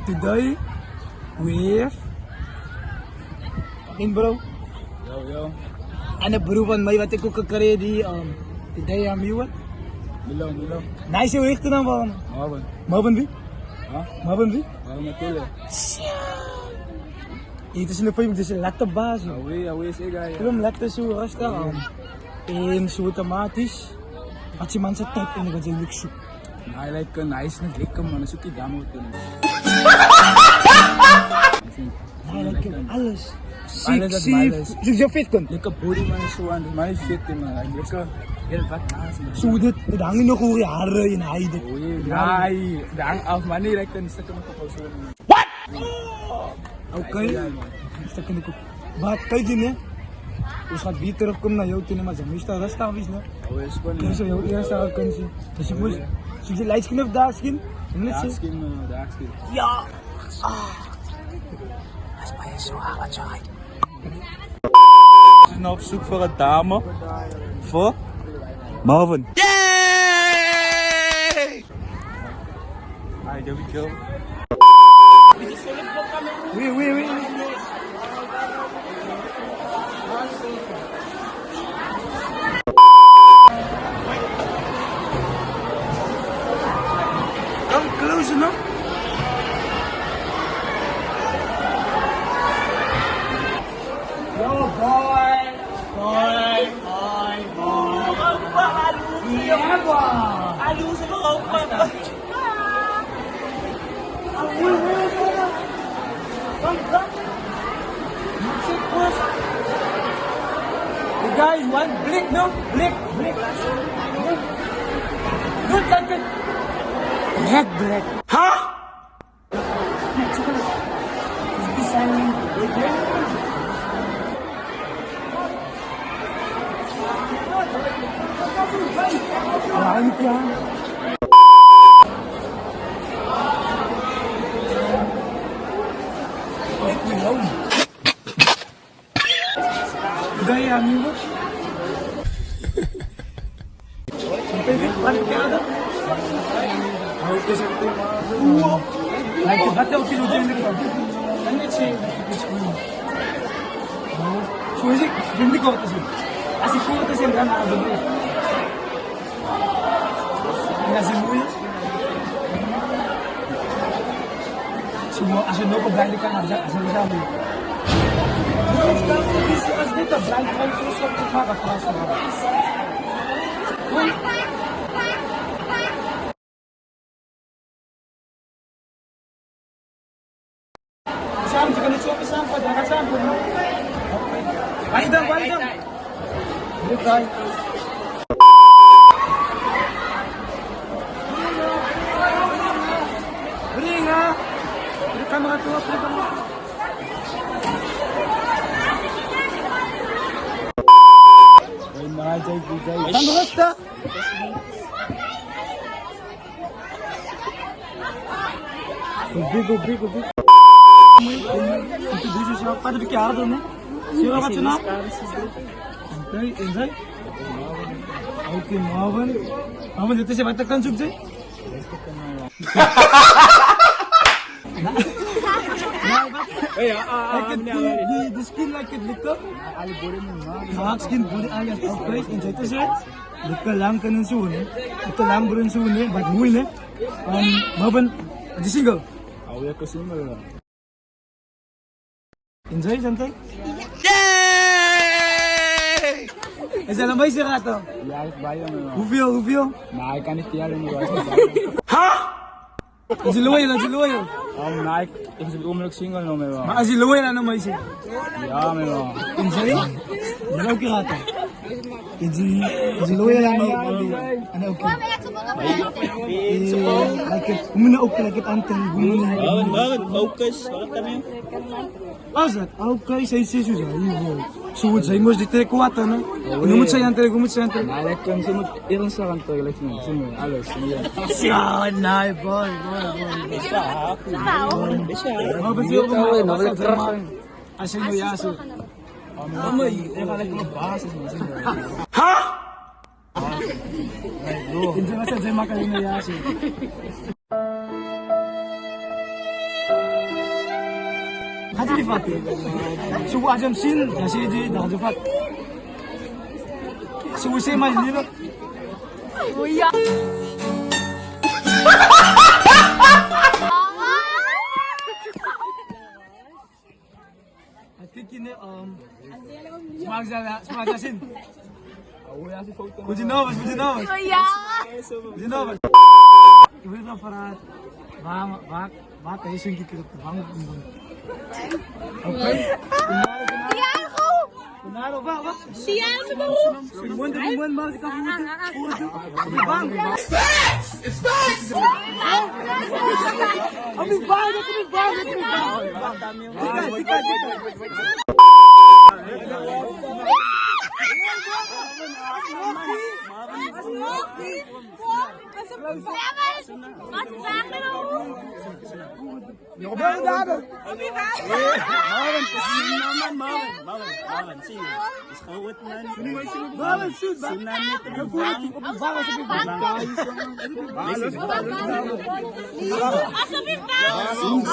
today with bro. Yo. Ano bro van mij wat ik ook kreeg die today aan mij wat? Milo. Nice hoe echt dan van? Marvin. Marvin wie? Huh? Marvin wie? Matele. Itu sih lupa yung latte baas. Away sige. Belum latte zo rustig en zo automatisch. Als je man zet type en dan ga je luxe. I like a nice na lekker man, so ki damo to. I like alles. Alles. Zoek je fit kan. Lekker body man so aan, my fit man. Lekker heel wat naas. Zo dit hang nog hoe jaren in hij dit. Nee, dan af man nie like dan stukke met op so. What? Oké. Stukke met op. Maar kijk je ne? Ons gaat weer terugkomen naar jou toe, maar ze moest daar rustig wees, ne? Oh, is gewoon. Dus jou eerst daar kan zien. Dus je moet, zie je lightskin of darkskin? Darkskin. Ja. Dat is bij je zo hard, zo hard. We zijn op zoek voor een dame. Voor Marvin. Yay! Hi, there we go. Oui. Come close enough. Yo, boy. Iya, boy. Aduh, saya mau apa? The guy want blick, no? Blick. Good. Black. Hah? Langit ya. Gaya amigo. Sampai balik ke ada. Oke sampai. Lagi baca util ujian ni kan. Ini sih. Suji, hindi ko ito sih. Asik ko ito sih kan ada. Nasimuya. Semua asyik ko blind kan ada asal sabi. As dito blind kan terus waktu maga frasa. Sam jika dicoba sampai jangan sampai. Balik dong. Bukan. Beringa. Beri kamera tua, beri kamera. Jai. Tangguh rasta. Gobi. Itu bisa siapa? Tapi kaya ada nih. Siapa macam nak? Enjoy. Okay, Marvin itu siapa tekan sub sih? The skin like it look up. Dark skin body alias okay. Enjoy itu sih. Look lang kanan suun. Ito lang berin suun ni. But muy ni. Marvin, ada single. Awya ko single. Enjoy santai. Esa lang ba yung sirato? Yes, bayo mo. Hoeveel? Nee, kan niet jaren nu. Is je loyal? Nee, ik is onmiddellijk single nog meer. Maar als je loyal ano mo isi? Ja, meer. Enjoy? Dalaw kirata. Is je loyal ano? Ano okay? Like it, umuna okay like it anteng gumuna. Bakit? Focus. Bakit kami? Azat, okay, say siya. Suwod sa imos di kuwata no. Gumut sa yan. Nee, ik kan zo moet eerlijk zeggen toch, like nu. Zo moet alles. Siya, nay boy. Mga basiyo ko mga asin mo yaso. Mamay, like mabasa sa Ha? Hindi ka sa makalina yaso. Hadi lipat. Subu ajam sin, kasi di nakajufat. Subu say man nilo. I think in smag sin. Kuji novas. Kuji novas. Ibu para bak kayo singkit ko bang bumbun. Okay. Kunaro ba? Bumbun ba ka puto? Bang. Abi bang. Marvin, sige. Iskawat man. Marvin, shoot ba? Soon.